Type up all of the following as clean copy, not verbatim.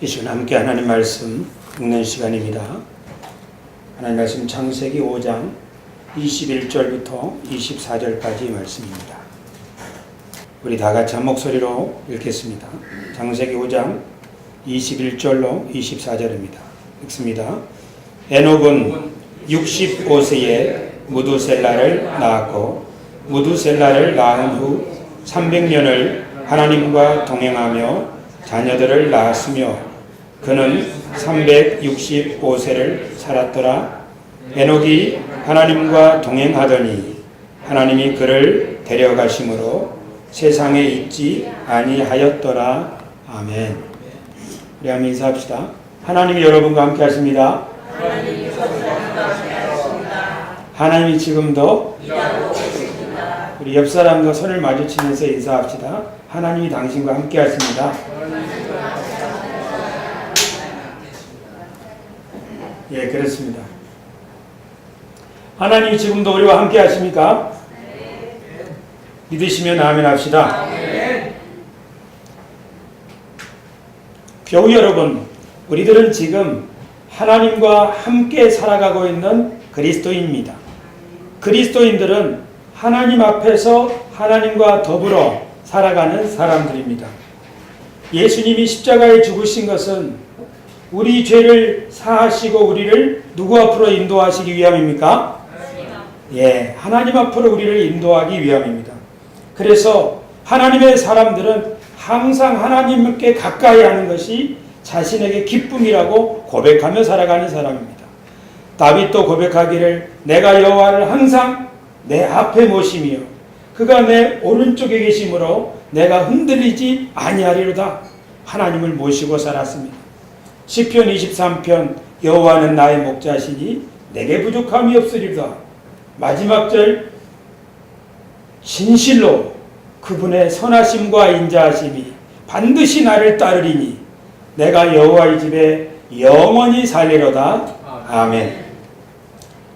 이 시간 함께 하나님 말씀 읽는 시간입니다. 하나님 말씀 창세기 5장 21절부터 24절까지 말씀입니다. 우리 다 같이 한 목소리로 읽겠습니다. 창세기 5장 21절로 24절입니다. 읽습니다. 에녹은 65세에 무두셀라를 낳았고 무두셀라를 낳은 후 300년을 하나님과 동행하며 자녀들을 낳았으며 그는 365세를 살았더라. 에녹이 하나님과 동행하더니 하나님이 그를 데려가심으로 세상에 있지 아니하였더라. 아멘. 우리 한번 인사합시다. 하나님이 여러분과 함께 하십니다. 하나님이 지금도 우리 옆 사람과 손을 마주치면서 인사합시다. 하나님이 당신과 함께 하십니다. 예, 그렇습니다. 하나님이 지금도 우리와 함께 하십니까? 믿으시면 아멘 합시다. 교우 여러분, 우리들은 지금 하나님과 함께 살아가고 있는 그리스도인입니다. 그리스도인들은 하나님 앞에서 하나님과 더불어 살아가는 사람들입니다. 예수님이 십자가에 죽으신 것은 우리 죄를 사하시고 우리를 누구 앞으로 인도하시기 위함입니까? 예, 하나님 앞으로 우리를 인도하기 위함입니다. 그래서 하나님의 사람들은 항상 하나님께 가까이 하는 것이 자신에게 기쁨이라고 고백하며 살아가는 사람입니다. 다윗도 고백하기를 내가 여호와를 항상 내 앞에 모시며 그가 내 오른쪽에 계심으로 내가 흔들리지 아니하리로다. 하나님을 모시고 살았습니다. 시편 23편 여호와는 나의 목자시니 내게 부족함이 없으리로다. 마지막 절 진실로 그분의 선하심과 인자하심이 반드시 나를 따르리니 내가 여호와의 집에 영원히 살리로다. 아멘.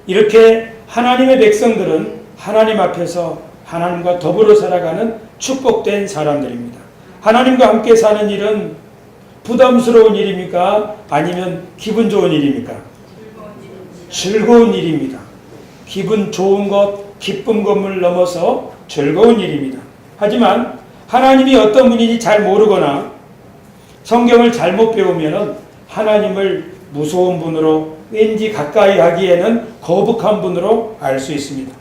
이렇게 하나님의 백성들은 하나님 앞에서 하나님과 더불어 살아가는 축복된 사람들입니다. 하나님과 함께 사는 일은 부담스러운 일입니까? 아니면 기분 좋은 일입니까? 즐거운 일입니다. 기분 좋은 것, 기쁜 것을 넘어서 즐거운 일입니다. 하지만 하나님이 어떤 분인지 잘 모르거나 성경을 잘못 배우면 하나님을 무서운 분으로 왠지 가까이 하기에는 거북한 분으로 알 수 있습니다.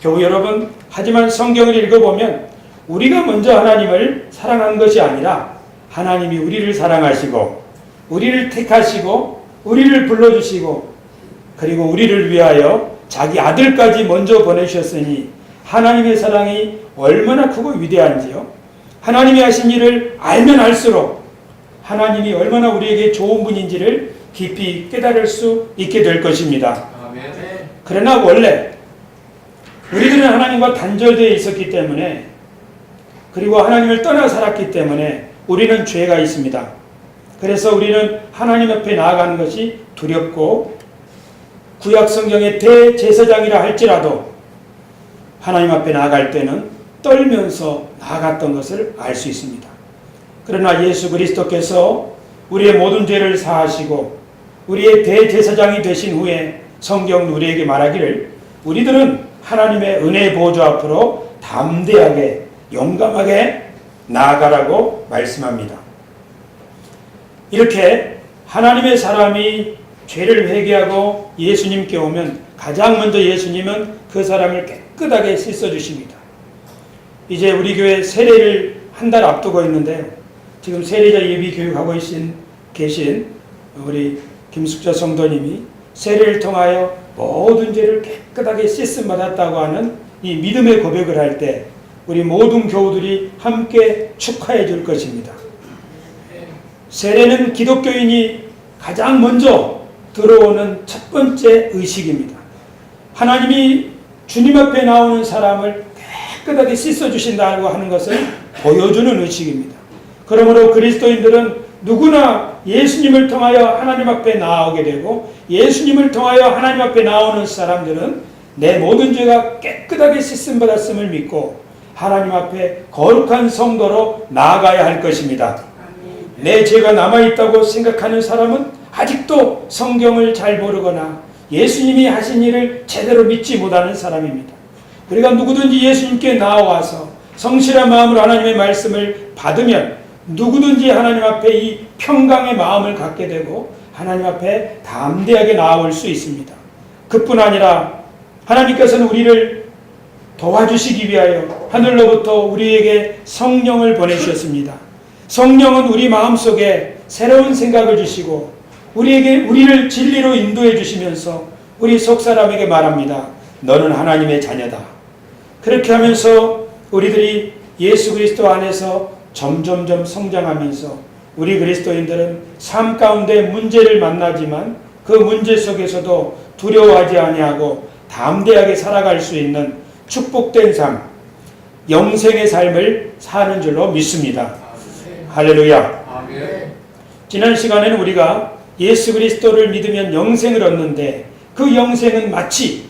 교우 여러분, 하지만 성경을 읽어보면 우리가 먼저 하나님을 사랑한 것이 아니라 하나님이 우리를 사랑하시고 우리를 택하시고 우리를 불러주시고 그리고 우리를 위하여 자기 아들까지 먼저 보내주셨으니 하나님의 사랑이 얼마나 크고 위대한지요. 하나님이 하신 일을 알면 알수록 하나님이 얼마나 우리에게 좋은 분인지를 깊이 깨달을 수 있게 될 것입니다. 그러나 원래 우리들은 하나님과 단절되어 있었기 때문에 그리고 하나님을 떠나 살았기 때문에 우리는 죄가 있습니다. 그래서 우리는 하나님 앞에 나아가는 것이 두렵고 구약 성경의 대제사장이라 할지라도 하나님 앞에 나아갈 때는 떨면서 나아갔던 것을 알 수 있습니다. 그러나 예수 그리스도께서 우리의 모든 죄를 사하시고 우리의 대제사장이 되신 후에 성경은 우리에게 말하기를 우리들은 하나님의 은혜의 보좌 앞으로 담대하게 용감하게 나아가라고 말씀합니다. 이렇게 하나님의 사람이 죄를 회개하고 예수님께 오면 가장 먼저 예수님은 그 사람을 깨끗하게 씻어주십니다. 이제 우리 교회 세례를 한 달 앞두고 있는데요. 지금 세례자 예비 교육하고 계신 우리 김숙자 성도님이 세례를 통하여 모든 죄를 깨끗하게 씻음 받았다고 하는 이 믿음의 고백을 할 때 우리 모든 교우들이 함께 축하해 줄 것입니다. 세례는 기독교인이 가장 먼저 들어오는 첫 번째 의식입니다. 하나님이 주님 앞에 나오는 사람을 깨끗하게 씻어주신다고 하는 것을 보여주는 의식입니다. 그러므로 그리스도인들은 누구나 예수님을 통하여 하나님 앞에 나오게 되고 예수님을 통하여 하나님 앞에 나오는 사람들은 내 모든 죄가 깨끗하게 씻음 받았음을 믿고 하나님 앞에 거룩한 성도로 나아가야 할 것입니다. 내 죄가 남아있다고 생각하는 사람은 아직도 성경을 잘 모르거나 예수님이 하신 일을 제대로 믿지 못하는 사람입니다. 우리가 누구든지 예수님께 나와서 성실한 마음으로 하나님의 말씀을 받으면 누구든지 하나님 앞에 이 평강의 마음을 갖게 되고 하나님 앞에 담대하게 나아올 수 있습니다. 그뿐 아니라 하나님께서는 우리를 도와주시기 위하여 하늘로부터 우리에게 성령을 보내주셨습니다. 성령은 우리 마음속에 새로운 생각을 주시고 우리를 진리로 인도해 주시면서 우리 속사람에게 말합니다. 너는 하나님의 자녀다. 그렇게 하면서 우리들이 예수 그리스도 안에서 점점점 성장하면서 우리 그리스도인들은 삶 가운데 문제를 만나지만 그 문제 속에서도 두려워하지 아니하고 담대하게 살아갈 수 있는 축복된 삶, 영생의 삶을 사는 줄로 믿습니다. 할렐루야. 지난 시간에는 우리가 예수 그리스도를 믿으면 영생을 얻는데 그 영생은 마치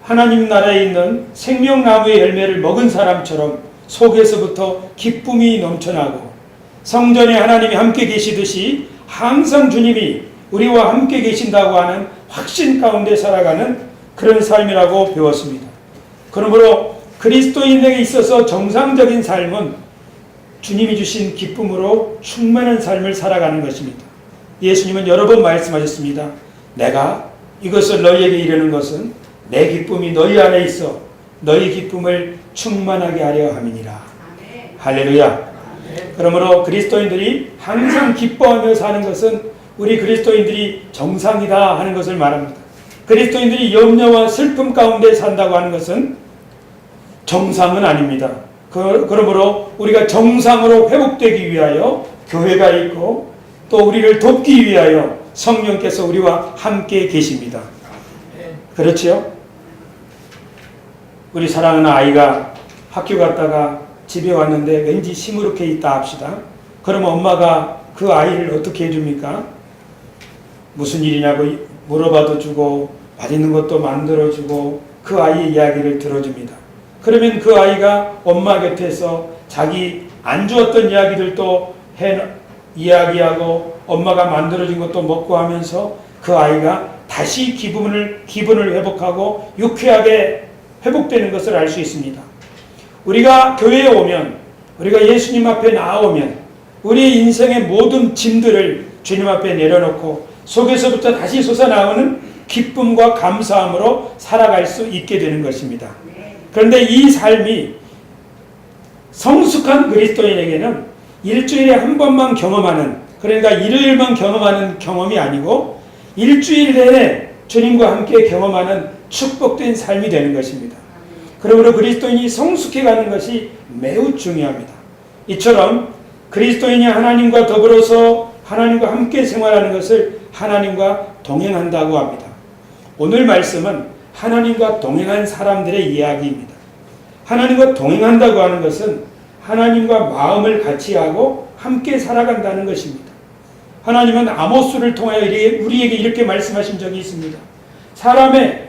하나님 나라에 있는 생명나무의 열매를 먹은 사람처럼 속에서부터 기쁨이 넘쳐나고 성전에 하나님이 함께 계시듯이 항상 주님이 우리와 함께 계신다고 하는 확신 가운데 살아가는 그런 삶이라고 배웠습니다. 그러므로 그리스도인에게 있어서 정상적인 삶은 주님이 주신 기쁨으로 충만한 삶을 살아가는 것입니다. 예수님은 여러 번 말씀하셨습니다. 내가 이것을 너희에게 이르는 것은 내 기쁨이 너희 안에 있어 너희 기쁨을 충만하게 하려 함이니라. 할렐루야. 그러므로 그리스도인들이 항상 기뻐하며 사는 것은 우리 그리스도인들이 정상이다 하는 것을 말합니다. 그리스도인들이 염려와 슬픔 가운데 산다고 하는 것은 정상은 아닙니다. 그러므로 우리가 정상으로 회복되기 위하여 교회가 있고 또 우리를 돕기 위하여 성령께서 우리와 함께 계십니다. 그렇지요? 우리 사랑하는 아이가 학교 갔다가 집에 왔는데 왠지 시무룩해 있다 합시다. 그러면 엄마가 그 아이를 어떻게 해줍니까? 무슨 일이냐고 물어봐도 주고 맛있는 것도 만들어주고 그 아이의 이야기를 들어줍니다. 그러면 그 아이가 엄마 곁에서 자기 안 좋았던 이야기들도 이야기하고 엄마가 만들어준 것도 먹고 하면서 그 아이가 다시 기분을 회복하고 유쾌하게 회복되는 것을 알 수 있습니다. 우리가 교회에 오면, 우리가 예수님 앞에 나오면 우리의 인생의 모든 짐들을 주님 앞에 내려놓고 속에서부터 다시 솟아나오는 기쁨과 감사함으로 살아갈 수 있게 되는 것입니다. 그런데 이 삶이 성숙한 그리스도인에게는 일주일에 한 번만 경험하는, 그러니까 일요일만 경험하는 경험이 아니고 일주일 내내 주님과 함께 경험하는 축복된 삶이 되는 것입니다. 그러므로 그리스도인이 성숙해가는 것이 매우 중요합니다. 이처럼 그리스도인이 하나님과 더불어서 하나님과 함께 생활하는 것을 하나님과 동행한다고 합니다. 오늘 말씀은 하나님과 동행한 사람들의 이야기입니다. 하나님과 동행한다고 하는 것은 하나님과 마음을 같이 하고 함께 살아간다는 것입니다. 하나님은 아모스를 통하여 우리에게 이렇게 말씀하신 적이 있습니다.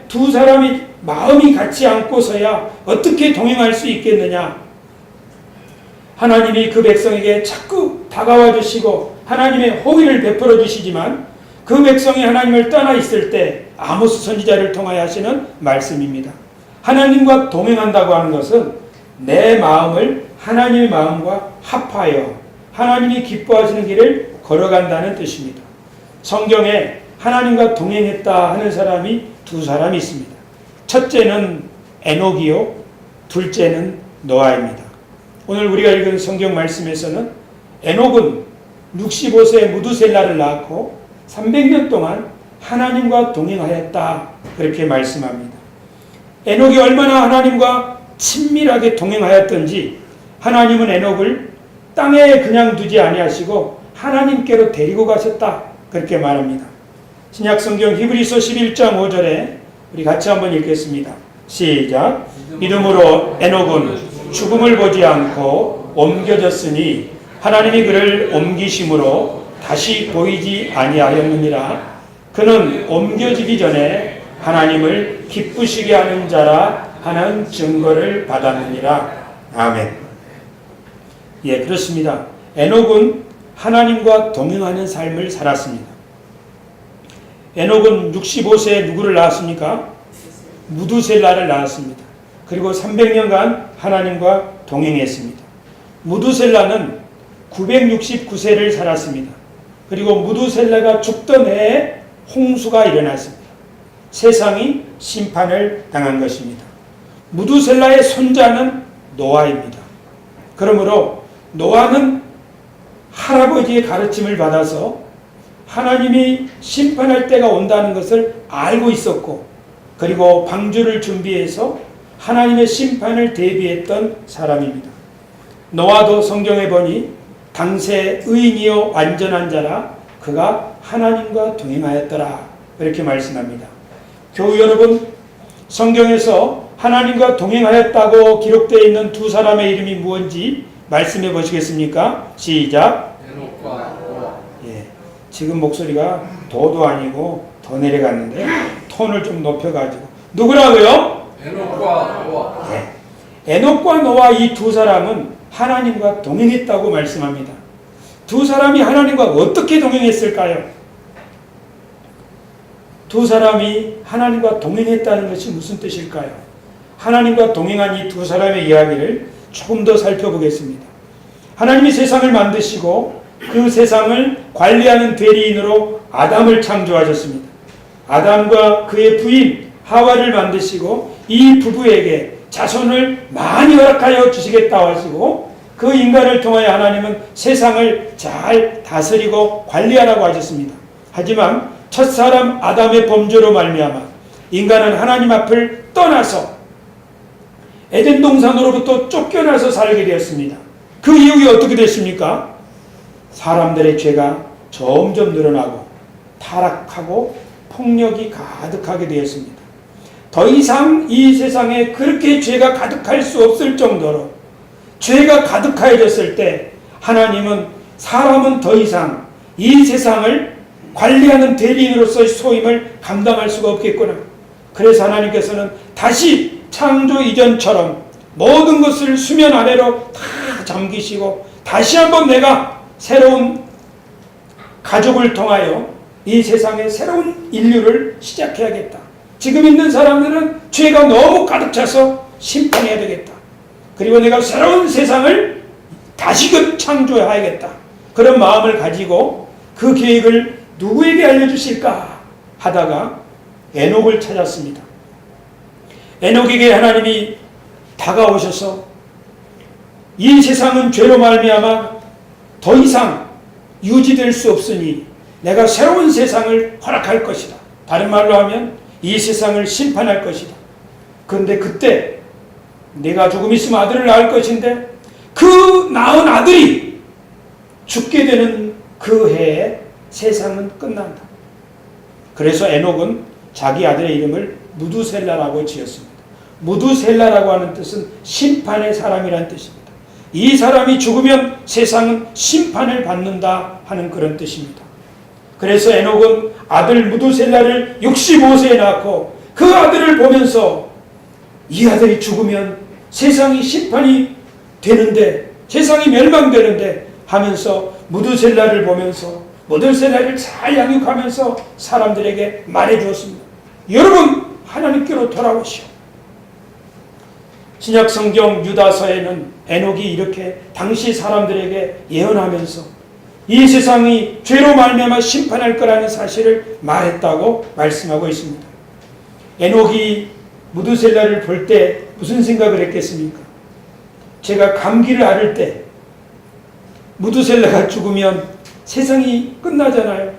두 사람이 마음이 같이 않고서야 어떻게 동행할 수 있겠느냐. 하나님이 그 백성에게 자꾸 다가와 주시고 하나님의 호의를 베풀어 주시지만 그 백성이 하나님을 떠나 있을 때 아모스 선지자를 통하여 하시는 말씀입니다. 하나님과 동행한다고 하는 것은 내 마음을 하나님의 마음과 합하여 하나님이 기뻐하시는 길을 걸어간다는 뜻입니다. 성경에 하나님과 동행했다 하는 사람이 두 사람이 있습니다. 첫째는 에녹이요, 둘째는 노아입니다. 오늘 우리가 읽은 성경 말씀에서는 에녹은 65세에 무두셀라를 낳았고 300년 동안 하나님과 동행하였다 그렇게 말씀합니다. 에녹이 얼마나 하나님과 친밀하게 동행하였던지 하나님은 에녹을 땅에 그냥 두지 아니하시고 하나님께로 데리고 가셨다 그렇게 말합니다. 신약성경 히브리서 11장 5절에 우리 같이 한번 읽겠습니다. 시작. 믿음으로 에녹은 죽음을 보지 않고 옮겨졌으니 하나님이 그를 옮기심으로 다시 보이지 아니하였느니라. 그는 옮겨지기 전에 하나님을 기쁘시게 하는 자라 하는 증거를 받았느니라. 아멘. 예, 그렇습니다. 에녹은 하나님과 동행하는 삶을 살았습니다. 에녹은 65세에 누구를 낳았습니까? 무두셀라를 낳았습니다. 그리고 300년간 하나님과 동행했습니다. 무두셀라는 969세를 살았습니다. 그리고 무두셀라가 죽던 해에 홍수가 일어났습니다. 세상이 심판을 당한 것입니다. 무두셀라의 손자는 노아입니다. 그러므로 노아는 할아버지의 가르침을 받아서 하나님이 심판할 때가 온다는 것을 알고 있었고, 그리고 방주를 준비해서 하나님의 심판을 대비했던 사람입니다. 노아도 성경에 보니 당세 의인이요 완전한 자라 그가 하나님과 동행하였더라, 이렇게 말씀합니다. 교우 여러분, 성경에서 하나님과 동행하였다고 기록되어 있는 두 사람의 이름이 무엇인지 말씀해 보시겠습니까? 시작. 에녹과 노아. 예, 지금 목소리가 도도 아니고 더 내려갔는데 톤을 좀 높여가지고 누구라고요? 에녹과 노아. 네. 에녹과 노아 이 두 사람은 하나님과 동행했다고 말씀합니다. 두 사람이 하나님과 어떻게 동행했을까요? 두 사람이 하나님과 동행했다는 것이 무슨 뜻일까요? 하나님과 동행한 이 두 사람의 이야기를 조금 더 살펴보겠습니다. 하나님이 세상을 만드시고 그 세상을 관리하는 대리인으로 아담을 창조하셨습니다. 아담과 그의 부인 하와를 만드시고 이 부부에게 자손을 많이 허락하여 주시겠다 하시고, 그 인간을 통하여 하나님은 세상을 잘 다스리고 관리하라고 하셨습니다. 하지만 첫사람 아담의 범죄로 말미암아 인간은 하나님 앞을 떠나서 에덴 동산으로부터 쫓겨나서 살게 되었습니다. 그 이후에 어떻게 됐습니까? 사람들의 죄가 점점 늘어나고 타락하고 폭력이 가득하게 되었습니다. 더 이상 이 세상에 그렇게 죄가 가득할 수 없을 정도로 죄가 가득하여졌을 때 하나님은 사람은 더 이상 이 세상을 관리하는 대리인으로서의 소임을 감당할 수가 없겠구나. 그래서 하나님께서는 다시 창조 이전처럼 모든 것을 수면 아래로 다 잠기시고 다시 한번 내가 새로운 가족을 통하여 이 세상에 새로운 인류를 시작해야겠다. 지금 있는 사람들은 죄가 너무 가득 차서 심판해야 되겠다. 그리고 내가 새로운 세상을 다시금 창조해야겠다. 그런 마음을 가지고 그 계획을 누구에게 알려주실까 하다가 에녹을 찾았습니다. 에녹에게 하나님이 다가오셔서 이 세상은 죄로 말미암아 더 이상 유지될 수 없으니 내가 새로운 세상을 허락할 것이다. 다른 말로 하면 이 세상을 심판할 것이다. 그런데 그때 내가 조금 있으면 아들을 낳을 것인데 그 낳은 아들이 죽게 되는 그 해에 세상은 끝난다. 그래서 에녹은 자기 아들의 이름을 무두셀라라고 지었습니다. 무두셀라라고 하는 뜻은 심판의 사람이라는 뜻입니다. 이 사람이 죽으면 세상은 심판을 받는다 하는 그런 뜻입니다. 그래서 에녹은 아들 무두셀라를 65세에 낳고 그 아들을 보면서 이 아들이 죽으면 세상이 심판이 되는데, 세상이 멸망되는데 하면서 무두셀라를 보면서 무두셀라를 잘 양육하면서 사람들에게 말해주었습니다. 여러분, 하나님께로 돌아오시오. 신약성경 유다서에는 에녹이 이렇게 당시 사람들에게 예언하면서 이 세상이 죄로 말미암아 심판할 거라는 사실을 말했다고 말씀하고 있습니다. 에녹이 무두셀라를 볼 때 무슨 생각을 했겠습니까? 제가 감기를 앓을 때 무두셀라가 죽으면 세상이 끝나잖아요.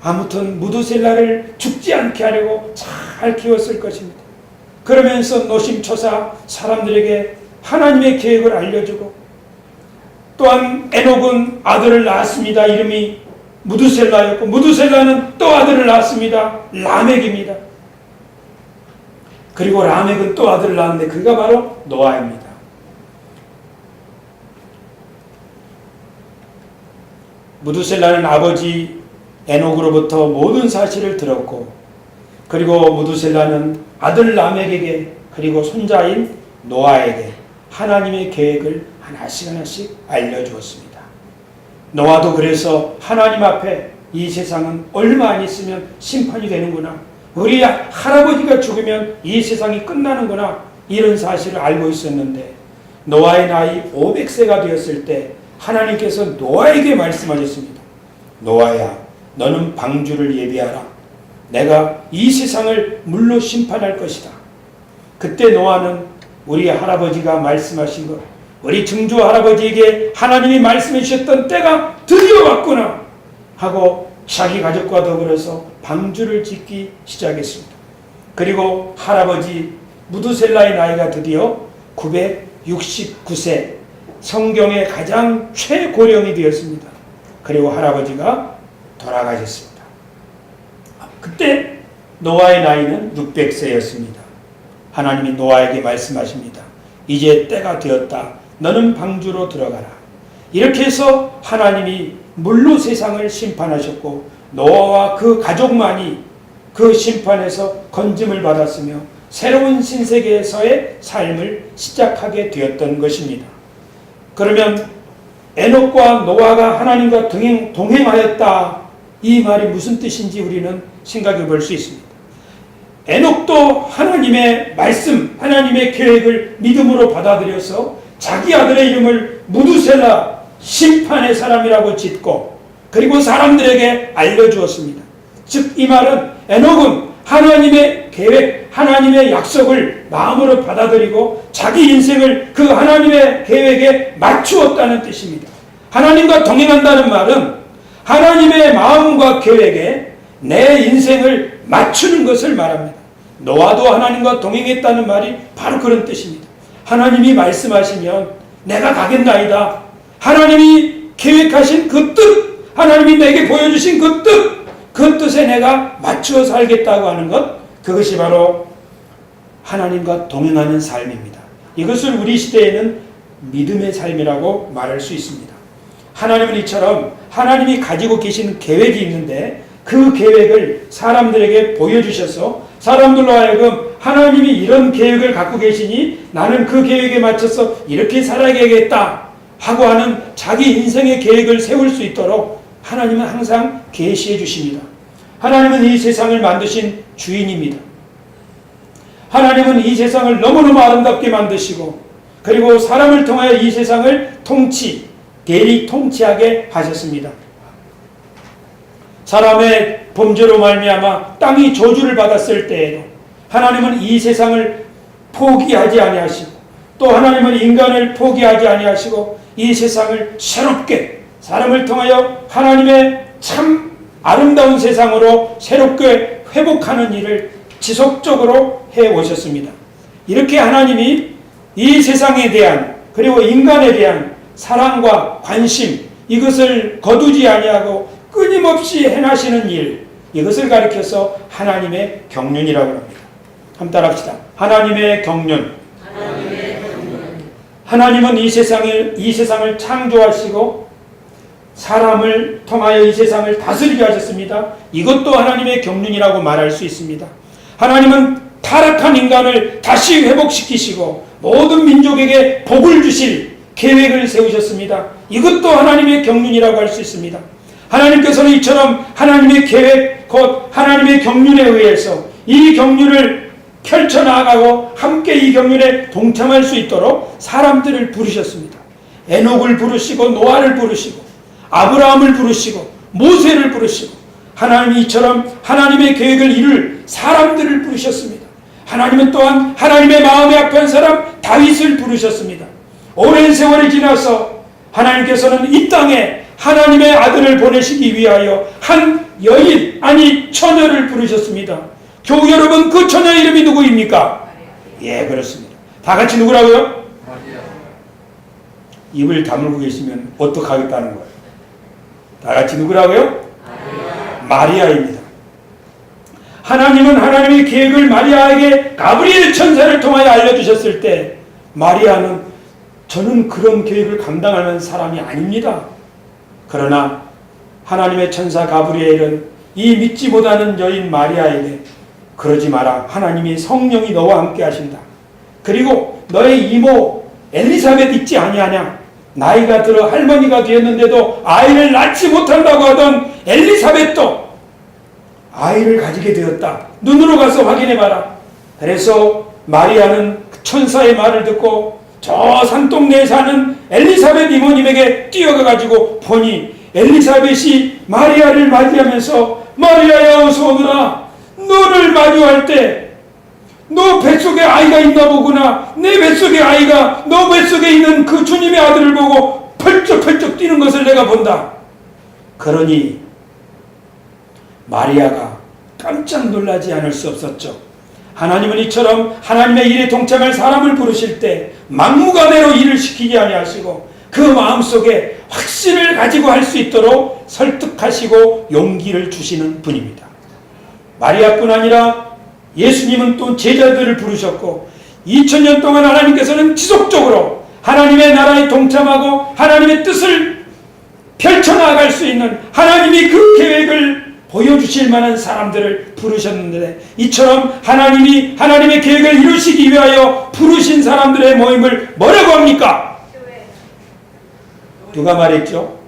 아무튼 무두셀라를 죽지 않게 하려고 잘 키웠을 것입니다. 그러면서 노심초사 사람들에게 하나님의 계획을 알려주고, 또한 에녹은 아들을 낳았습니다. 이름이 무두셀라였고, 무두셀라는 또 아들을 낳았습니다. 라멕입니다. 그리고 라멕은 또 아들을 낳았는데 그가 바로 노아입니다. 무두셀라는 아버지 에녹으로부터 모든 사실을 들었고, 그리고 무두셀라는 아들 라멕에게 그리고 손자인 노아에게 하나님의 계획을 하나씩 하나씩 알려주었습니다. 노아도 그래서 하나님 앞에 이 세상은 얼마 안 있으면 심판이 되는구나, 우리 할아버지가 죽으면 이 세상이 끝나는구나, 이런 사실을 알고 있었는데 노아의 나이 500세가 되었을 때 하나님께서 노아에게 말씀하셨습니다. 노아야, 너는 방주를 예비하라. 내가 이 세상을 물로 심판할 것이다. 그때 노아는 우리 할아버지가 말씀하신 것, 우리 증조 할아버지에게 하나님이 말씀해 주셨던 때가 드디어 왔구나 하고 자기 가족과 더불어서 방주를 짓기 시작했습니다. 그리고 할아버지 무두셀라의 나이가 드디어 969세, 성경의 가장 최고령이 되었습니다. 그리고 할아버지가 돌아가셨습니다. 그때 노아의 나이는 600세였습니다. 하나님이 노아에게 말씀하십니다. 이제 때가 되었다. 너는 방주로 들어가라. 이렇게 해서 하나님이 물로 세상을 심판하셨고 노아와 그 가족만이 그 심판에서 건짐을 받았으며 새로운 신세계에서의 삶을 시작하게 되었던 것입니다. 그러면 에녹과 노아가 하나님과 동행하였다, 이 말이 무슨 뜻인지 우리는 생각해 볼 수 있습니다. 에녹도 하나님의 말씀, 하나님의 계획을 믿음으로 받아들여서 자기 아들의 이름을 무두셀라, 심판의 사람이라고 짓고 그리고 사람들에게 알려주었습니다. 즉 이 말은 에녹은 하나님의 계획, 하나님의 약속을 마음으로 받아들이고 자기 인생을 그 하나님의 계획에 맞추었다는 뜻입니다. 하나님과 동행한다는 말은 하나님의 마음과 계획에 내 인생을 맞추는 것을 말합니다. 노아도 하나님과 동행했다는 말이 바로 그런 뜻입니다. 하나님이 말씀하시면 내가 가겠나이다. 하나님이 계획하신 그 뜻, 하나님이 내게 보여주신 그 뜻, 그 뜻에 내가 맞추어 살겠다고 하는 것, 그것이 바로 하나님과 동행하는 삶입니다. 이것을 우리 시대에는 믿음의 삶이라고 말할 수 있습니다. 하나님은 이처럼 하나님이 가지고 계신 계획이 있는데 그 계획을 사람들에게 보여주셔서 사람들로 하여금 하나님이 이런 계획을 갖고 계시니 나는 그 계획에 맞춰서 이렇게 살아야겠다 하고 하는 자기 인생의 계획을 세울 수 있도록 하나님은 항상 계시해 주십니다. 하나님은 이 세상을 만드신 주인입니다. 하나님은 이 세상을 너무너무 아름답게 만드시고 그리고 사람을 통하여 이 세상을 대리 통치하게 하셨습니다. 사람의 범죄로 말미암아 땅이 저주를 받았을 때에도 하나님은 이 세상을 포기하지 아니하시고 또 하나님은 인간을 포기하지 아니하시고 이 세상을 새롭게 사람을 통하여 하나님의 참 아름다운 세상으로 새롭게 회복하는 일을 지속적으로 해오셨습니다. 이렇게 하나님이 이 세상에 대한 그리고 인간에 대한 사랑과 관심, 이것을 거두지 아니하고 끊임없이 행하시는 일, 이것을 가리켜서 하나님의 경륜이라고 합니다. 한번 따라합시다. 하나님의 경륜. 하나님은 이 세상을 창조하시고 사람을 통하여 이 세상을 다스리게 하셨습니다. 이것도 하나님의 경륜이라고 말할 수 있습니다. 하나님은 타락한 인간을 다시 회복시키시고 모든 민족에게 복을 주실 계획을 세우셨습니다. 이것도 하나님의 경륜이라고 할 수 있습니다. 하나님께서는 이처럼 하나님의 계획, 곧 하나님의 경륜에 의해서 이 경륜을 펼쳐나가고 함께 이 경륜에 동참할 수 있도록 사람들을 부르셨습니다. 에녹을 부르시고 노아를 부르시고 아브라함을 부르시고 모세를 부르시고 하나님이 이처럼 하나님의 계획을 이룰 사람들을 부르셨습니다. 하나님은 또한 하나님의 마음에 합한 사람 다윗을 부르셨습니다. 오랜 세월이 지나서 하나님께서는 이 땅에 하나님의 아들을 보내시기 위하여 한 여인, 아니 처녀를 부르셨습니다. 교우 여러분, 그 처녀 이름이 누구입니까? 예, 그렇습니다. 다 같이 누구라고요? 입을 다물고 계시면 어떡하겠다는 거예요? 다 같이 누구라고요? 마리아입니다. 하나님은 하나님의 계획을 마리아에게 가브리엘 천사를 통하여 알려주셨을 때 마리아는 저는 그런 계획을 감당하는 사람이 아닙니다. 그러나 하나님의 천사 가브리엘은 이 믿지 못하는 여인 마리아에게 그러지 마라. 하나님이 성령이 너와 함께 하신다. 그리고 너의 이모 엘리사벳 있지 아니하냐? 나이가 들어 할머니가 되었는데도 아이를 낳지 못한다고 하던 엘리사벳도 아이를 가지게 되었다. 눈으로 가서 확인해봐라. 그래서 마리아는 천사의 말을 듣고 저 산동네에 사는 엘리사벳 이모님에게 뛰어가가지고 보니 엘리사벳이 마리아를 맞이하면서 마리아야 어서 오너라. 너를 마주할 때 너 뱃속에 아이가 있나 보구나. 내 뱃속에 아이가 너 뱃속에 있는 그 주님의 아들을 보고 펄쩍펄쩍 뛰는 것을 내가 본다. 그러니 마리아가 깜짝 놀라지 않을 수 없었죠. 하나님은 이처럼 하나님의 일에 동참할 사람을 부르실 때 막무가내로 일을 시키지 아니하시고 그 마음속에 확신을 가지고 할 수 있도록 설득하시고 용기를 주시는 분입니다. 마리아뿐 아니라 예수님은 또 제자들을 부르셨고 2000년 동안 하나님께서는 지속적으로 하나님의 나라에 동참하고 하나님의 뜻을 펼쳐나갈 수 있는 하나님이 그 계획을 보여주실 만한 사람들을 부르셨는데 이처럼 하나님이 하나님의 계획을 이루시기 위하여 부르신 사람들의 모임을 뭐라고 합니까? 누가 말했죠?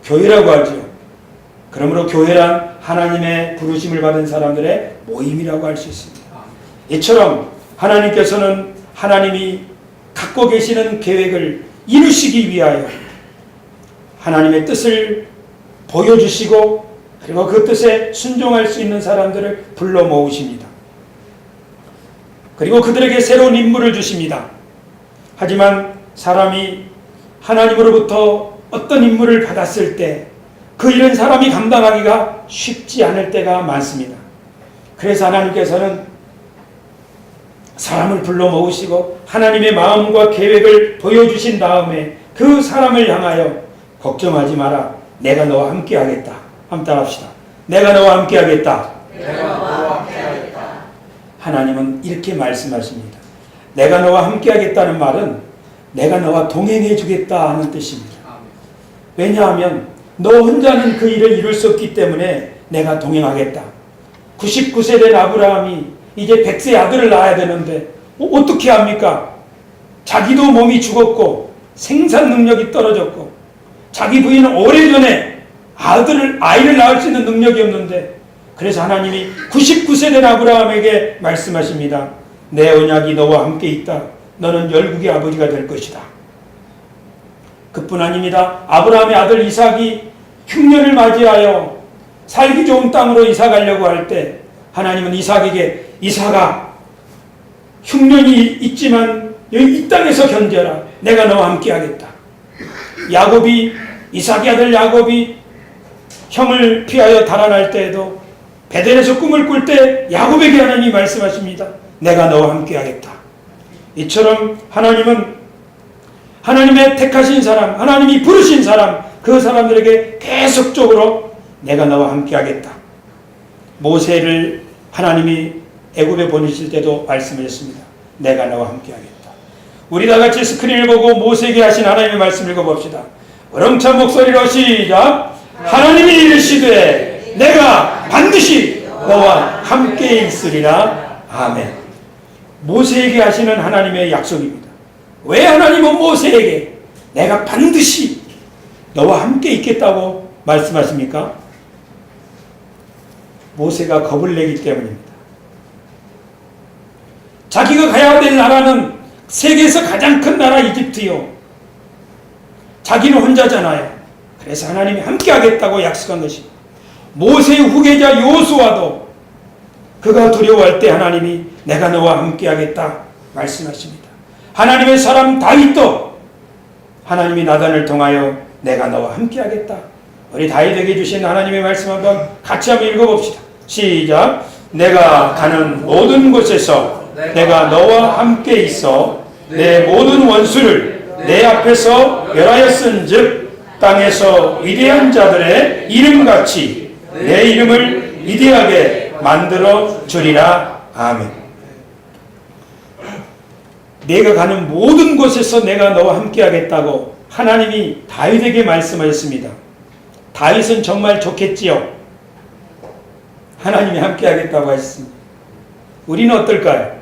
교회라고 하죠. 그러므로 교회란 하나님의 부르심을 받은 사람들의 모임이라고 할 수 있습니다. 이처럼 하나님께서는 하나님이 갖고 계시는 계획을 이루시기 위하여 하나님의 뜻을 보여주시고 그리고 그 뜻에 순종할 수 있는 사람들을 불러 모으십니다. 그리고 그들에게 새로운 임무를 주십니다. 하지만 사람이 하나님으로부터 어떤 임무를 받았을 때 그 일은 사람이 감당하기가 쉽지 않을 때가 많습니다. 그래서 하나님께서는 사람을 불러 모으시고 하나님의 마음과 계획을 보여주신 다음에 그 사람을 향하여 걱정하지 마라. 내가 너와 함께 하겠다. 한번 따라합시다. 내가 너와 함께 하겠다. 내가 너와 함께하겠다. 하나님은 이렇게 말씀하십니다. 내가 너와 함께 하겠다는 말은 내가 너와 동행해 주겠다 하는 뜻입니다. 왜냐하면 너 혼자는 그 일을 이룰 수 없기 때문에 내가 동행하겠다. 99세 된 아브라함이 이제 100세 아들을 낳아야 되는데 어떻게 합니까? 자기도 몸이 죽었고 생산 능력이 떨어졌고 자기 부인은 오래전에 아이를 낳을 수 있는 능력이 없는데 그래서 하나님이 99세 된 아브라함에게 말씀하십니다. 내 언약이 너와 함께 있다. 너는 열국의 아버지가 될 것이다. 그뿐 아닙니다. 아브라함의 아들 이삭이 흉년을 맞이하여 살기 좋은 땅으로 이사 가려고 할 때 하나님은 이삭에게 이삭아 흉년이 있지만 여기 이 땅에서 견뎌라. 내가 너와 함께 하겠다. 야곱이 이삭의 아들 야곱이 형을 피하여 달아날 때에도 베델에서 꿈을 꿀 때 야곱에게 하나님이 말씀하십니다. 내가 너와 함께 하겠다. 이처럼 하나님은 하나님의 택하신 사람, 하나님이 부르신 사람, 그 사람들에게 계속적으로 내가 너와 함께 하겠다. 모세를 하나님이 애굽에 보내실 때도 말씀하셨습니다. 내가 너와 함께 하겠다. 우리 다 같이 스크린을 보고 모세에게 하신 하나님의 말씀을 읽어봅시다. 우렁찬 목소리로 시작. 하나님이 이르시되 내가 반드시 너와 함께 있으리라. 아멘. 모세에게 하시는 하나님의 약속입니다. 왜 하나님은 모세에게 내가 반드시 너와 함께 있겠다고 말씀하십니까? 모세가 겁을 내기 때문입니다. 자기가 가야 될 나라는 세계에서 가장 큰 나라 이집트요. 자기는 혼자잖아요. 그래서 하나님이 함께 하겠다고 약속한 것입니다. 모세의 후계자 요수아도 그가 두려워할 때 하나님이 내가 너와 함께 하겠다 말씀하십니다. 하나님의 사람 다윗도 하나님이 나단을 통하여 내가 너와 함께 하겠다. 우리 다윗에게 주신 하나님의 말씀 한번 같이 한번 읽어봅시다. 시작. 내가 가는 모든 곳에서 내가 너와 함께 있어 내 모든 원수를 내 앞에서 멸하였은즉 땅에서 위대한 자들의 이름같이 내 이름을 위대하게 만들어 주리라. 아멘. 내가 가는 모든 곳에서 내가 너와 함께 하겠다고 하나님이 다윗에게 말씀하셨습니다. 다윗은 정말 좋겠지요. 하나님이 함께 하겠다고 하셨습니다. 우리는 어떨까요?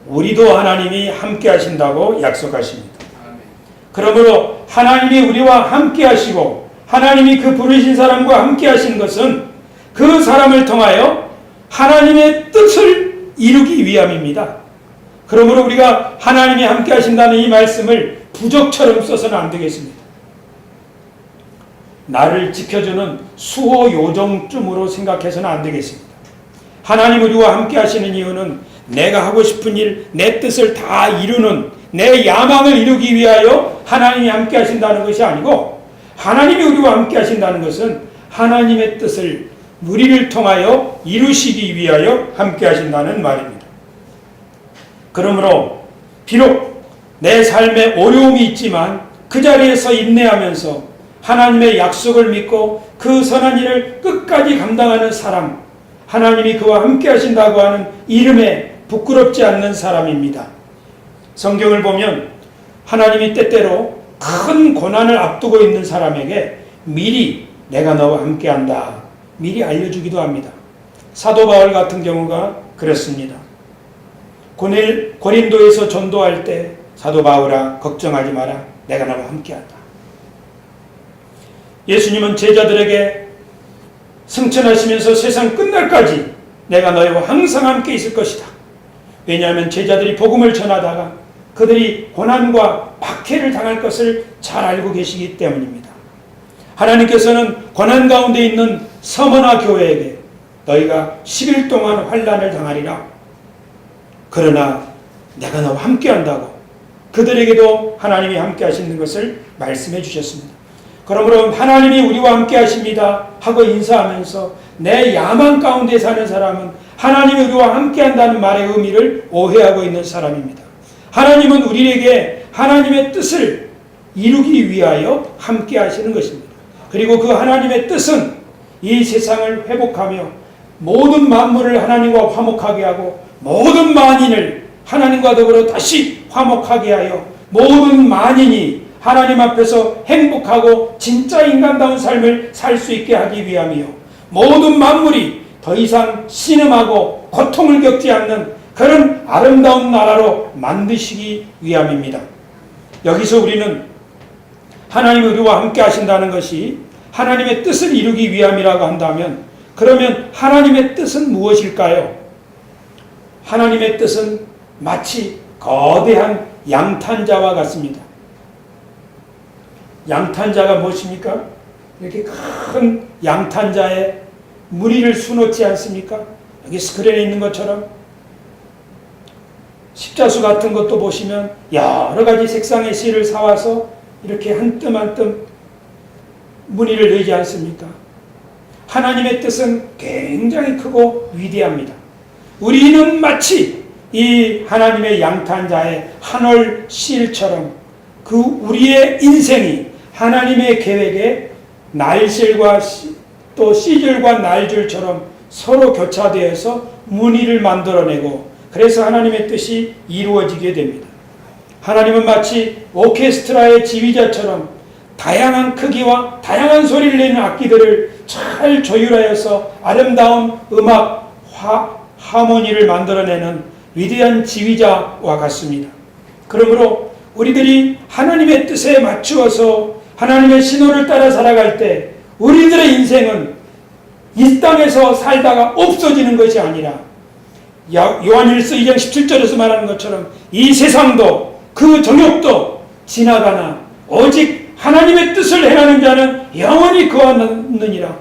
우리도 하나님이 함께 하신다고 약속하십니다. 그러므로 하나님이 우리와 함께 하시고 하나님이 그 부르신 사람과 함께 하신 것은 그 사람을 통하여 하나님의 뜻을 이루기 위함입니다. 그러므로 우리가 하나님이 함께 하신다는 이 말씀을 부적처럼 써서는 안 되겠습니다. 나를 지켜주는 수호 요정쯤으로 생각해서는 안 되겠습니다. 하나님 우리와 함께 하시는 이유는 내가 하고 싶은 일, 내 뜻을 다 이루는 내 야망을 이루기 위하여 하나님이 함께 하신다는 것이 아니고 하나님이 우리와 함께 하신다는 것은 하나님의 뜻을 우리를 통하여 이루시기 위하여 함께 하신다는 말입니다. 그러므로 비록 내 삶에 어려움이 있지만 그 자리에서 인내하면서 하나님의 약속을 믿고 그 선한 일을 끝까지 감당하는 사람, 하나님이 그와 함께 하신다고 하는 이름에 부끄럽지 않는 사람입니다. 성경을 보면 하나님이 때때로 큰 고난을 앞두고 있는 사람에게 미리 내가 너와 함께한다 미리 알려주기도 합니다. 사도 바울 같은 경우가 그렇습니다. 고린도에서 전도할 때 사도 바울아 걱정하지 마라 내가 너와 함께한다. 예수님은 제자들에게 승천하시면서 세상 끝날까지 내가 너희와 항상 함께 있을 것이다. 왜냐하면 제자들이 복음을 전하다가 그들이 고난과 박해를 당할 것을 잘 알고 계시기 때문입니다. 하나님께서는 고난 가운데 있는 서머나 교회에게 너희가 10일 동안 환난을 당하리라. 그러나 내가 너와 함께한다고 그들에게도 하나님이 함께 하시는 것을 말씀해 주셨습니다. 그러므로 하나님이 우리와 함께 하십니다 하고 인사하면서 내 야망 가운데 사는 사람은 하나님이 우리와 함께 한다는 말의 의미를 오해하고 있는 사람입니다. 하나님은 우리에게 하나님의 뜻을 이루기 위하여 함께 하시는 것입니다. 그리고 그 하나님의 뜻은 이 세상을 회복하며 모든 만물을 하나님과 화목하게 하고 모든 만인을 하나님과 더불어 다시 화목하게 하여 모든 만인이 하나님 앞에서 행복하고 진짜 인간다운 삶을 살 수 있게 하기 위함이요 모든 만물이 더 이상 신음하고 고통을 겪지 않는 그런 아름다운 나라로 만드시기 위함입니다. 여기서 우리는 하나님이 우리와 함께 하신다는 것이 하나님의 뜻을 이루기 위함이라고 한다면 그러면 하나님의 뜻은 무엇일까요? 하나님의 뜻은 마치 거대한 양탄자와 같습니다. 양탄자가 무엇입니까? 이렇게 큰 양탄자에 무리를 수놓지 않습니까? 여기 스크린에 있는 것처럼 십자수 같은 것도 보시면 여러 가지 색상의 실을 사와서 이렇게 한 뜸 한 뜸 무늬를 내지 않습니까? 하나님의 뜻은 굉장히 크고 위대합니다. 우리는 마치 이 하나님의 양탄자의 한 올 실처럼 그 우리의 인생이 하나님의 계획에 날실과 또 시줄과 날줄처럼 서로 교차되어서 무늬를 만들어내고 그래서 하나님의 뜻이 이루어지게 됩니다. 하나님은 마치 오케스트라의 지휘자처럼 다양한 크기와 다양한 소리를 내는 악기들을 잘 조율하여서 아름다운 음악 하모니를 만들어내는 위대한 지휘자와 같습니다. 그러므로 우리들이 하나님의 뜻에 맞추어서 하나님의 신호를 따라 살아갈 때 우리들의 인생은 이 땅에서 살다가 없어지는 것이 아니라 요한일서 2장 17절에서 말하는 것처럼 이 세상도 그 정욕도 지나가나 오직 하나님의 뜻을 행하는 자는 영원히 거하느니라.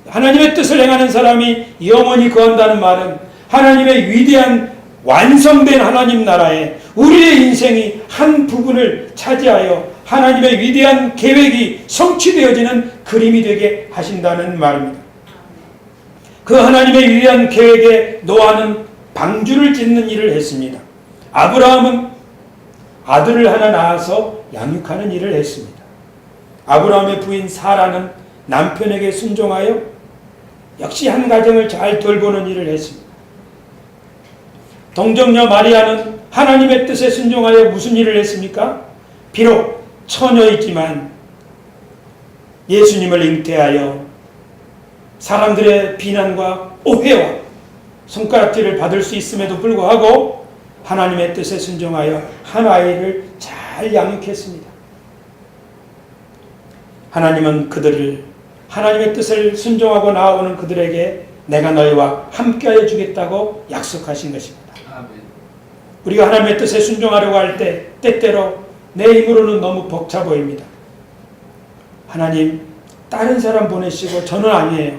하나님의 뜻을 행하는 사람이 영원히 거한다는 말은 하나님의 위대한 완성된 하나님 나라에 우리의 인생이 한 부분을 차지하여 하나님의 위대한 계획이 성취되어지는 그림이 되게 하신다는 말입니다. 그 하나님의 위대한 계획에 노아는 방주를 짓는 일을 했습니다. 아브라함은 아들을 하나 낳아서 양육하는 일을 했습니다. 아브라함의 부인 사라는 남편에게 순종하여 역시 한 가정을 잘 돌보는 일을 했습니다. 동정녀 마리아는 하나님의 뜻에 순종하여 무슨 일을 했습니까? 비록 처녀이지만 예수님을 잉태하여 사람들의 비난과 오해와 손가락질을 받을 수 있음에도 불구하고 하나님의 뜻에 순종하여 한 아이를 잘 양육했습니다. 하나님은 그들을 하나님의 뜻을 순종하고 나아오는 그들에게 내가 너희와 함께하여 주겠다고 약속하신 것입니다. 아멘. 우리가 하나님의 뜻에 순종하려고 할 때 때때로 내 힘으로는 너무 벅차 보입니다. 하나님 다른 사람 보내시고 저는 아니에요.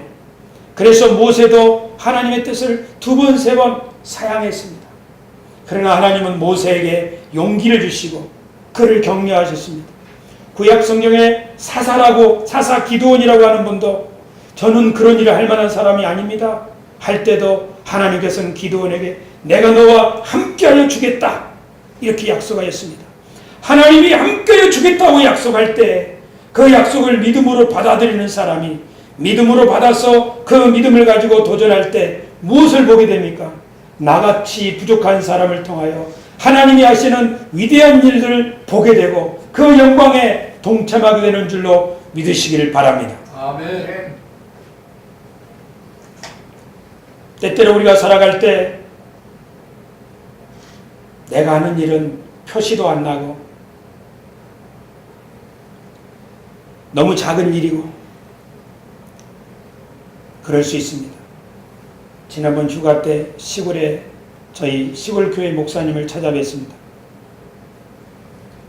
그래서 모세도 하나님의 뜻을 2번, 3번 사양했습니다. 그러나 하나님은 모세에게 용기를 주시고 그를 격려하셨습니다. 구약 성경에 사사 기드온이라고 하는 분도 저는 그런 일을 할 만한 사람이 아닙니다 할 때도 하나님께서는 기드온에게 내가 너와 함께하여 주겠다 이렇게 약속하였습니다. 하나님이 함께하여 주겠다고 약속할 때 그 약속을 믿음으로 받아들이는 사람이 믿음으로 받아서 그 믿음을 가지고 도전할 때 무엇을 보게 됩니까? 나같이 부족한 사람을 통하여 하나님이 하시는 위대한 일들을 보게 되고 그 영광에 동참하게 되는 줄로 믿으시기를 바랍니다. 아멘. 때때로 우리가 살아갈 때 내가 하는 일은 표시도 안 나고 너무 작은 일이고 그럴 수 있습니다. 지난번 휴가 때 시골에 저희 시골교회 목사님을 찾아뵀습니다.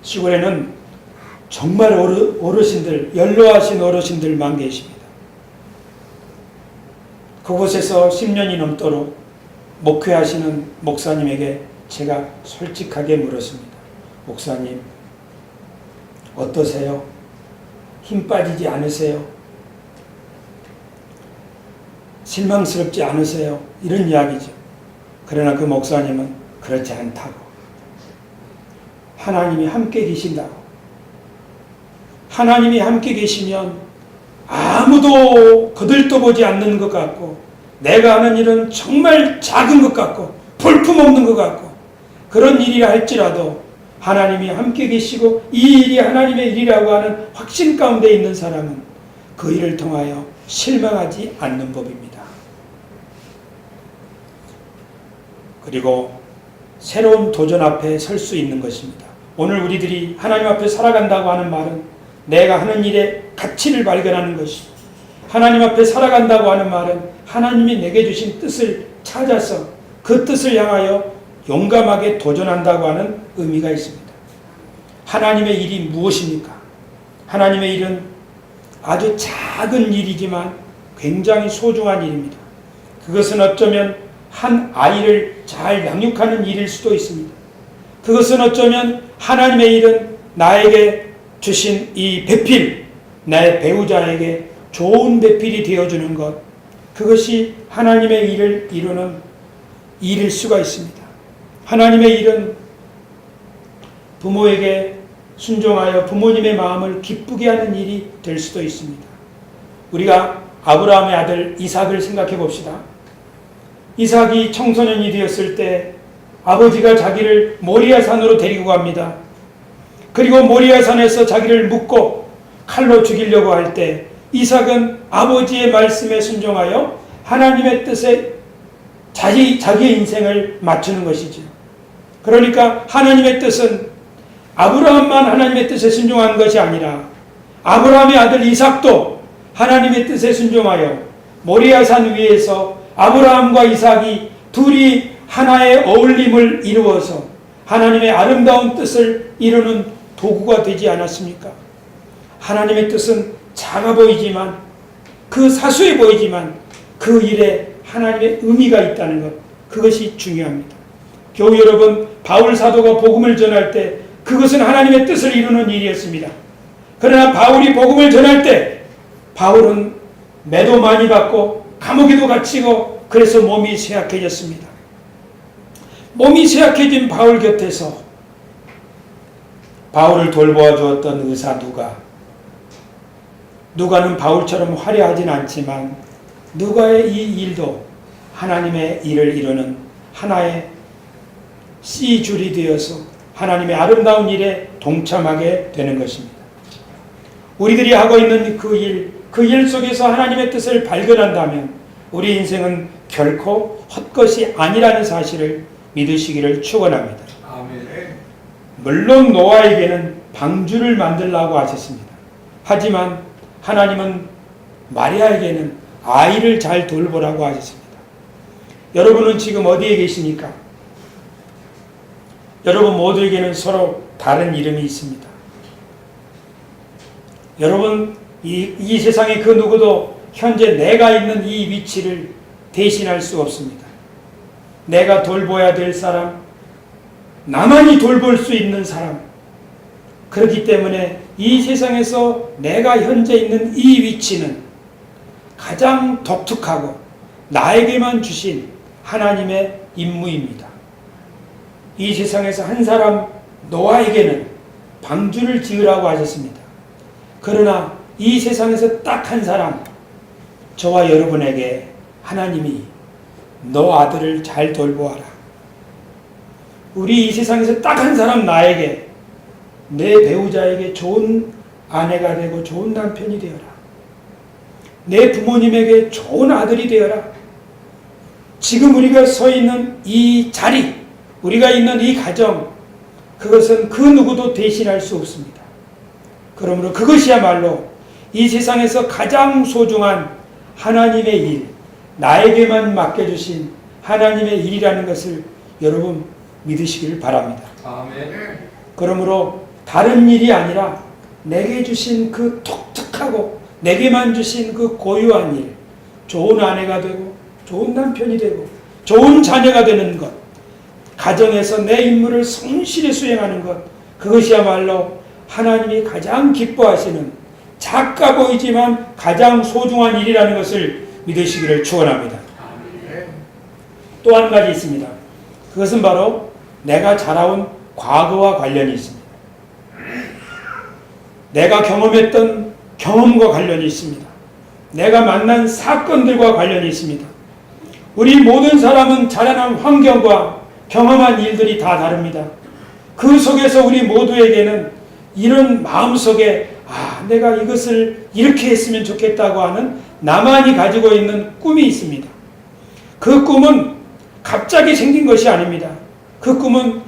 시골에는 정말 어르신들, 연로하신 어르신들만 계십니다. 그곳에서 10년이 넘도록 목회하시는 목사님에게 제가 솔직하게 물었습니다. 목사님, 어떠세요? 힘 빠지지 않으세요? 실망스럽지 않으세요? 이런 이야기죠. 그러나 그 목사님은 그렇지 않다고. 하나님이 함께 계신다고. 하나님이 함께 계시면 아무도 거들떠보지 않는 것 같고 내가 하는 일은 정말 작은 것 같고 볼품없는 것 같고 그런 일이라 할지라도 하나님이 함께 계시고 이 일이 하나님의 일이라고 하는 확신 가운데 있는 사람은 그 일을 통하여 실망하지 않는 법입니다. 그리고 새로운 도전 앞에 설 수 있는 것입니다. 오늘 우리들이 하나님 앞에 살아간다고 하는 말은 내가 하는 일에 가치를 발견하는 것이고 하나님 앞에 살아간다고 하는 말은 하나님이 내게 주신 뜻을 찾아서 그 뜻을 향하여 용감하게 도전한다고 하는 의미가 있습니다. 하나님의 일이 무엇입니까? 하나님의 일은 아주 작은 일이지만 굉장히 소중한 일입니다. 그것은 어쩌면 한 아이를 잘 양육하는 일일 수도 있습니다. 그것은 어쩌면 하나님의 일은 나에게 주신 이 배필, 나의 배우자에게 좋은 배필이 되어주는 것, 그것이 하나님의 일을 이루는 일일 수가 있습니다. 하나님의 일은 부모에게 순종하여 부모님의 마음을 기쁘게 하는 일이 될 수도 있습니다. 우리가 아브라함의 아들 이삭을 생각해 봅시다. 이삭이 청소년이 되었을 때 아버지가 자기를 모리아산으로 데리고 갑니다. 그리고 모리아산에서 자기를 묶고 칼로 죽이려고 할 때 이삭은 아버지의 말씀에 순종하여 하나님의 뜻에 자기의 인생을 맞추는 것이죠. 그러니까 하나님의 뜻은 아브라함만 하나님의 뜻에 순종한 것이 아니라 아브라함의 아들 이삭도 하나님의 뜻에 순종하여 모리아산 위에서 아브라함과 이삭이 둘이 하나의 어울림을 이루어서 하나님의 아름다운 뜻을 이루는 도구가 되지 않았습니까? 하나님의 뜻은 작아 보이지만 그 사소해 보이지만 그 일에 하나님의 의미가 있다는 것, 그것이 중요합니다. 교우 여러분, 바울 사도가 복음을 전할 때 그것은 하나님의 뜻을 이루는 일이었습니다. 그러나 바울이 복음을 전할 때 바울은 매도 많이 받고 감옥에도 갇히고 그래서 몸이 쇠약해졌습니다. 몸이 쇠약해진 바울 곁에서 바울을 돌보아 주었던 의사 누가는 바울처럼 화려하진 않지만 누가의 이 일도 하나님의 일을 이루는 하나의 씨줄이 되어서 하나님의 아름다운 일에 동참하게 되는 것입니다. 우리들이 하고 있는 그 일 속에서 하나님의 뜻을 발견한다면 우리 인생은 결코 헛것이 아니라는 사실을 믿으시기를 축원합니다. 아멘. 물론 노아에게는 방주를 만들라고 하셨습니다. 하지만 하나님은 마리아에게는 아이를 잘 돌보라고 하셨습니다. 여러분은 지금 어디에 계십니까? 여러분 모두에게는 서로 다른 이름이 있습니다. 여러분 이 세상에 그 누구도 현재 내가 있는 이 위치를 대신할 수 없습니다. 내가 돌봐야 될 사람, 나만이 돌볼 수 있는 사람, 그렇기 때문에 이 세상에서 내가 현재 있는 이 위치는 가장 독특하고 나에게만 주신 하나님의 임무입니다. 이 세상에서 한 사람 노아에게는 방주를 지으라고 하셨습니다. 그러나 이 세상에서 딱 한 사람, 저와 여러분에게 하나님이 너 아들을 잘 돌보아라. 우리 이 세상에서 딱 한 사람 나에게, 내 배우자에게 좋은 아내가 되고 좋은 남편이 되어라. 내 부모님에게 좋은 아들이 되어라. 지금 우리가 서 있는 이 자리, 우리가 있는 이 가정, 그것은 그 누구도 대신할 수 없습니다. 그러므로 그것이야말로 이 세상에서 가장 소중한 하나님의 일, 나에게만 맡겨주신 하나님의 일이라는 것을 여러분 믿으시길 바랍니다. 아멘. 그러므로 다른 일이 아니라 내게 주신 그 독특하고 내게만 주신 그 고유한 일, 좋은 아내가 되고 좋은 남편이 되고 좋은 자녀가 되는 것, 가정에서 내 임무를 성실히 수행하는 것, 그것이야말로 하나님이 가장 기뻐하시는 작아 보이지만 가장 소중한 일이라는 것을 믿으시기를 축원합니다. 또 한 가지 있습니다. 그것은 바로 내가 자라온 과거와 관련이 있습니다. 내가 경험했던 경험과 관련이 있습니다. 내가 만난 사건들과 관련이 있습니다. 우리 모든 사람은 자라난 환경과 경험한 일들이 다 다릅니다. 그 속에서 우리 모두에게는 이런 마음속에 내가 이것을 이렇게 했으면 좋겠다고 하는 나만이 가지고 있는 꿈이 있습니다. 그 꿈은 갑자기 생긴 것이 아닙니다. 그 꿈은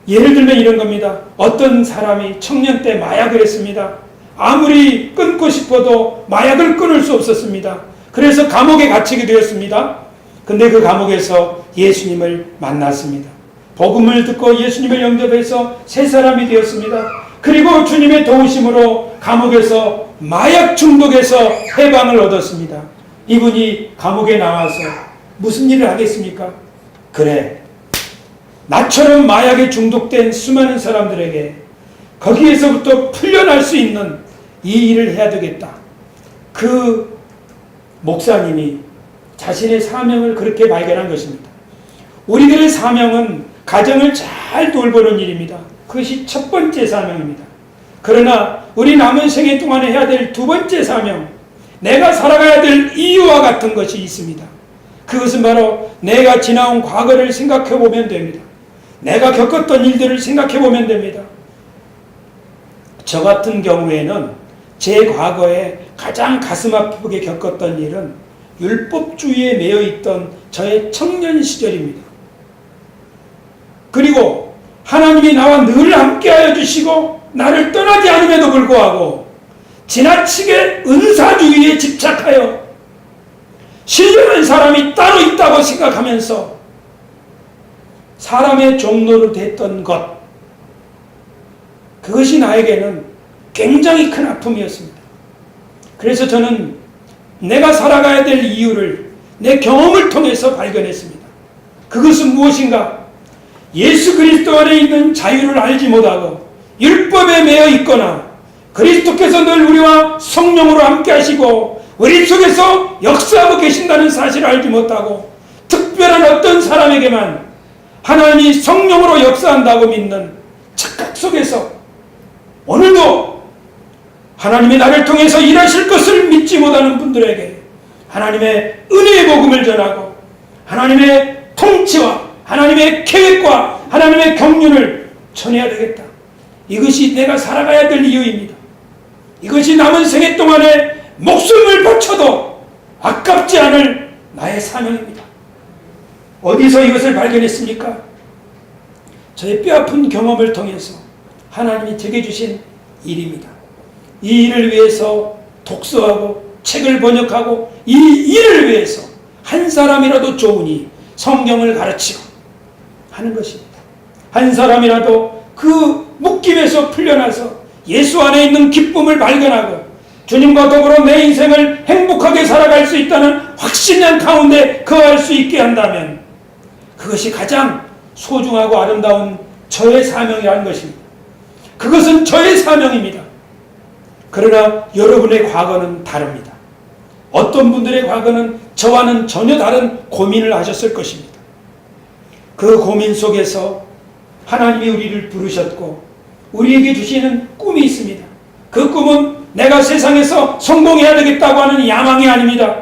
예를 들면 이런 겁니다. 어떤 사람이 청년 때 마약을 했습니다. 아무리 끊고 싶어도 마약을 끊을 수 없었습니다. 그래서 감옥에 갇히게 되었습니다. 근데 그 감옥에서 예수님을 만났습니다. 복음을 듣고 예수님을 영접해서 새 사람이 되었습니다. 그리고 주님의 도우심으로 감옥에서 마약 중독에서 해방을 얻었습니다. 이분이 감옥에 나와서 무슨 일을 하겠습니까? 그래, 나처럼 마약에 중독된 수많은 사람들에게 거기에서부터 풀려날 수 있는 이 일을 해야 되겠다. 그 목사님이 자신의 사명을 그렇게 발견한 것입니다. 우리들의 사명은 가정을 잘 돌보는 일입니다. 그것이 첫 번째 사명입니다. 그러나 우리 남은 생애 동안에 해야 될 두 번째 사명, 내가 살아가야 될 이유와 같은 것이 있습니다. 그것은 바로 내가 지나온 과거를 생각해 보면 됩니다. 내가 겪었던 일들을 생각해 보면 됩니다. 저 같은 경우에는 제 과거에 가장 가슴 아프게 겪었던 일은 율법주의에 매여 있던 저의 청년 시절입니다. 그리고 하나님이 나와 늘 함께하여 주시고 나를 떠나지 않음에도 불구하고 지나치게 은사주의에 집착하여 신령한 사람이 따로 있다고 생각하면서 사람의 종로를 됐던 것, 그것이 나에게는 굉장히 큰 아픔이었습니다. 그래서 저는 내가 살아가야 될 이유를 내 경험을 통해서 발견했습니다. 그것은 무엇인가? 예수 그리스도 안에 있는 자유를 알지 못하고 율법에 매여 있거나 그리스도께서 늘 우리와 성령으로 함께 하시고 우리 속에서 역사하고 계신다는 사실을 알지 못하고 특별한 어떤 사람에게만 하나님이 성령으로 역사한다고 믿는 착각 속에서 오늘도 하나님이 나를 통해서 일하실 것을 믿지 못하는 분들에게 하나님의 은혜의 복음을 전하고 하나님의 통치와 하나님의 계획과 하나님의 경륜을 전해야 되겠다. 이것이 내가 살아가야 될 이유입니다. 이것이 남은 생애 동안에 목숨을 바쳐도 아깝지 않을 나의 사명입니다. 어디서 이것을 발견했습니까? 저의 뼈아픈 경험을 통해서 하나님이 제게 주신 일입니다. 이 일을 위해서 독서하고 책을 번역하고 이 일을 위해서 한 사람이라도 좋으니 성경을 가르치고 하는 것입니다. 한 사람이라도 그 묶임에서 풀려나서 예수 안에 있는 기쁨을 발견하고 주님과 더불어 내 인생을 행복하게 살아갈 수 있다는 확신한 가운데 거할 수 있게 한다면 그것이 가장 소중하고 아름다운 저의 사명이라는 것입니다. 그것은 저의 사명입니다. 그러나 여러분의 과거는 다릅니다. 어떤 분들의 과거는 저와는 전혀 다른 고민을 하셨을 것입니다. 그 고민 속에서 하나님이 우리를 부르셨고 우리에게 주시는 꿈이 있습니다. 그 꿈은 내가 세상에서 성공해야 되겠다고 하는 야망이 아닙니다.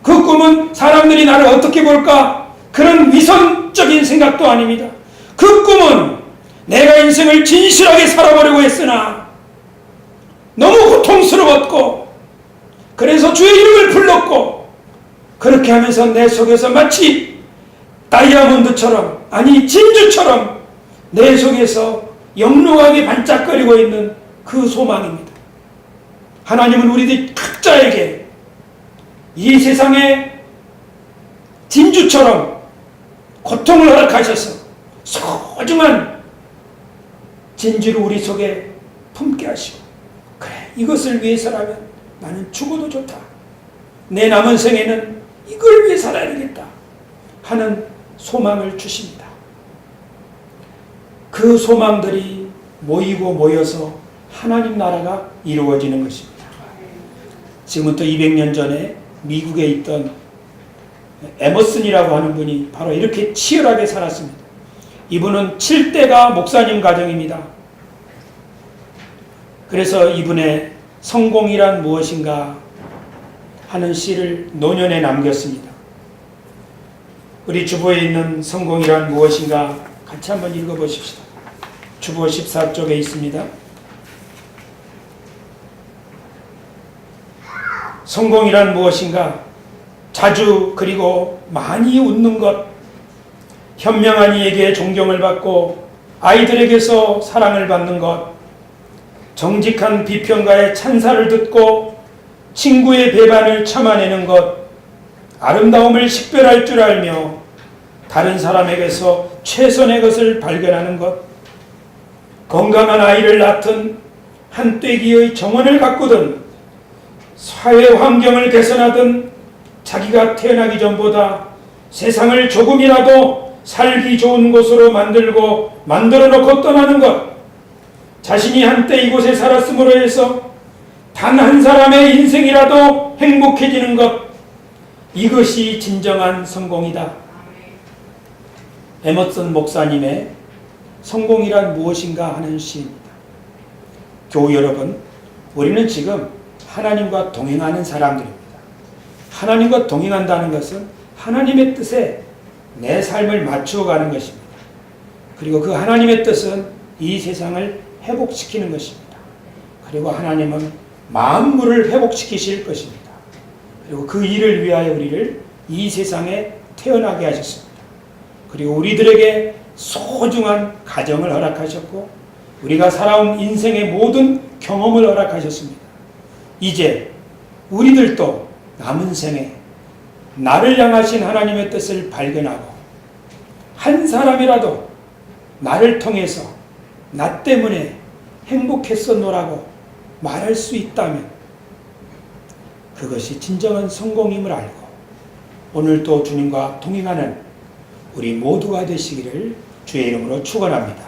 그 꿈은 사람들이 나를 어떻게 볼까 그런 위선적인 생각도 아닙니다. 그 꿈은 내가 인생을 진실하게 살아보려고 했으나 너무 고통스러웠고 그래서 주의 이름을 불렀고 그렇게 하면서 내 속에서 마치 다이아몬드처럼 아니 진주처럼 내 속에서 영롱하게 반짝거리고 있는 그 소망입니다. 하나님은 우리들 각자에게 이 세상에 진주처럼 고통을 허락하셔서 소중한 진주를 우리 속에 품게 하시고 그래 이것을 위해서라면 나는 죽어도 좋다. 내 남은 생에는 이걸 위해 살아야 되겠다 하는 소망을 주십니다. 그 소망들이 모이고 모여서 하나님 나라가 이루어지는 것입니다. 지금부터 200년 전에 미국에 있던 에머슨이라고 하는 분이 바로 이렇게 치열하게 살았습니다. 이분은 7대가 목사님 가정입니다. 그래서 이분의 성공이란 무엇인가 하는 시를 노년에 남겼습니다. 우리 주보에 있는 성공이란 무엇인가 같이 한번 읽어보십시다. 주보 14쪽에 있습니다. 성공이란 무엇인가? 자주 그리고 많이 웃는 것, 현명한 이에게 존경을 받고 아이들에게서 사랑을 받는 것, 정직한 비평가의 찬사를 듣고 친구의 배반을 참아내는 것, 아름다움을 식별할 줄 알며 다른 사람에게서 최선의 것을 발견하는 것, 건강한 아이를 낳든 한떼기의 정원을 가꾸든 사회 환경을 개선하든 자기가 태어나기 전보다 세상을 조금이라도 살기 좋은 곳으로 만들어 놓고 떠나는 것, 자신이 한때 이곳에 살았음으로 해서 단 한 사람의 인생이라도 행복해지는 것, 이것이 진정한 성공이다. 에머슨 목사님의 성공이란 무엇인가 하는 시입니다. 교우 여러분, 우리는 지금 하나님과 동행하는 사람들입니다. 하나님과 동행한다는 것은 하나님의 뜻에 내 삶을 맞추어 가는 것입니다. 그리고 그 하나님의 뜻은 이 세상을 회복시키는 것입니다. 그리고 하나님은 만물을 회복시키실 것입니다. 그리고 그 일을 위하여 우리를 이 세상에 태어나게 하셨습니다. 그리고 우리들에게 소중한 가정을 허락하셨고 우리가 살아온 인생의 모든 경험을 허락하셨습니다. 이제 우리들도 남은 생에 나를 향하신 하나님의 뜻을 발견하고 한 사람이라도 나를 통해서 나 때문에 행복했었노라고 말할 수 있다면 그것이 진정한 성공임을 알고 오늘도 주님과 동행하는 우리 모두가 되시기를 주의 이름으로 축원합니다.